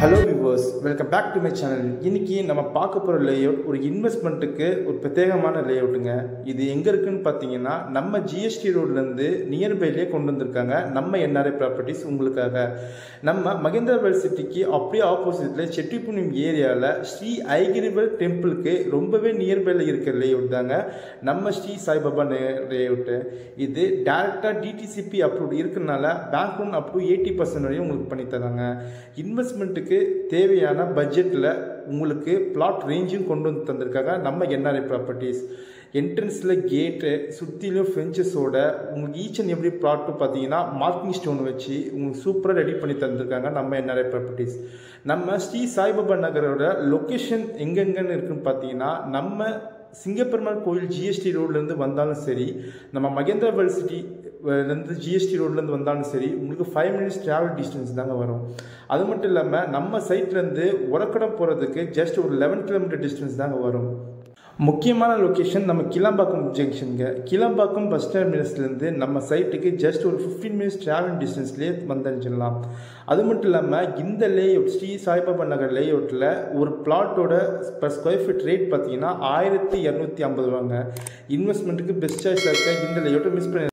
Hello viewers, welcome back to my channel. இன்றைக்கி நம்ம பார்க்க போகிற லேஅவுட் ஒரு இன்வெஸ்ட்மெண்ட்டுக்கு ஒரு பிரத்யேகமான லேஅவுட்டுங்க. இது எங்கே இருக்குதுன்னு பார்த்தீங்கன்னா நம்ம ஜிஎஸ்டி ரோட்லேருந்து நியர்பைலேயே கொண்டு வந்திருக்காங்க நம்ம என்ஆர்ஐ ப்ராப்பர்ட்டிஸ் உங்களுக்காக. நம்ம மகேந்திரா வேர்ல்ட் சிட்டிக்கு அப்படியே ஆப்போசிட்டில் செட்டிப்புனியம் ஏரியாவில் ஸ்ரீ ஐகிரிவல் டெம்பிளுக்கு ரொம்பவே நியர்பையில் இருக்கிற லேஅவுட் தாங்க நம்ம ஸ்ரீ சாய்பாபா லேஅவுட்டு. இது டேரெக்டாக டிடிசிபி அப்ரூவ் இருக்கிறதுனால பேங்க் லோன் அப் டு 80% வரையும் உங்களுக்கு பண்ணித்தராங்க. இன்வெஸ்ட்மெண்ட்டுக்கு தேவையான பட்ஜெட்டில் உங்களுக்கு பிளாட் ரேஞ்சும் கொண்டு வந்து தந்திருக்காங்க நம்ம என்ஆர்ஐ ப்ராப்பர்ட்டிஸ். என்ட்ரன்ஸில் கேட்டு சுற்றிலும் ஃபென்ச்சஸோட உங்களுக்கு ஈச் அண்ட் எவ்ரி பிளாட்டும் பார்த்தீங்கன்னா மார்க்கிங் ஸ்டோன் வச்சு உங்களுக்கு சூப்பராக ரெடி பண்ணி தந்திருக்காங்க நம்ம என்ஆர்ஐ ப்ராப்பர்ட்டிஸ். நம்ம ஸ்ரீ சாய்பாபா நகரோட லொக்கேஷன் எங்கெங்கன்னு இருக்குன்னு பார்த்தீங்கன்னா நம்ம சிங்கப்பெருமாள் கோயில் ஜிஎஸ்டி ரோட்லேருந்து வந்தாலும் சரி, நம்ம மகேந்திரா வேர்ல்ட் சிட்டிலேருந்து ஜிஎஸ்டி ரோட்லேருந்து வந்தாலும் சரி, உங்களுக்கு 5 minutes ட்ராவல் டிஸ்டன்ஸ் தாங்க வரும். அது மட்டும் இல்லாமல் நம்ம சைட்லேருந்து உரக்கடம் போகிறதுக்கு ஜஸ்ட் ஒரு 11 கிலோமீட்டர் டிஸ்டன்ஸ் தாங்க வரும். முக்கியமான லொக்கேஷன் நம்ம கிளம்பாக்கம் ஜங்ஷனுங்க. கிளம்பாக்கம் பஸ் டெர்மினஸ்லேருந்து நம்ம சைட்டுக்கு ஜஸ்ட் ஒரு 15 minutes ட்ராவல் டிஸ்டன்ஸ்லேயே வந்தடைஞ்சிடலாம். அது மட்டும் இல்லாமல் இந்த லேஅவுட் ஸ்ரீ சாய்பாபா நகர் லேஅவுட்டில் ஒரு பிளாட்டோட பர் ஸ்கொயர் ஃபீட் ரேட் பார்த்தீங்கன்னா 1250 ரூபாங்க. இன்வெஸ்ட்மெண்ட்டுக்கு பெஸ்ட் சாய்ஸாக இருக்க இந்த லேஅவுட்டை மிஸ் பண்ணி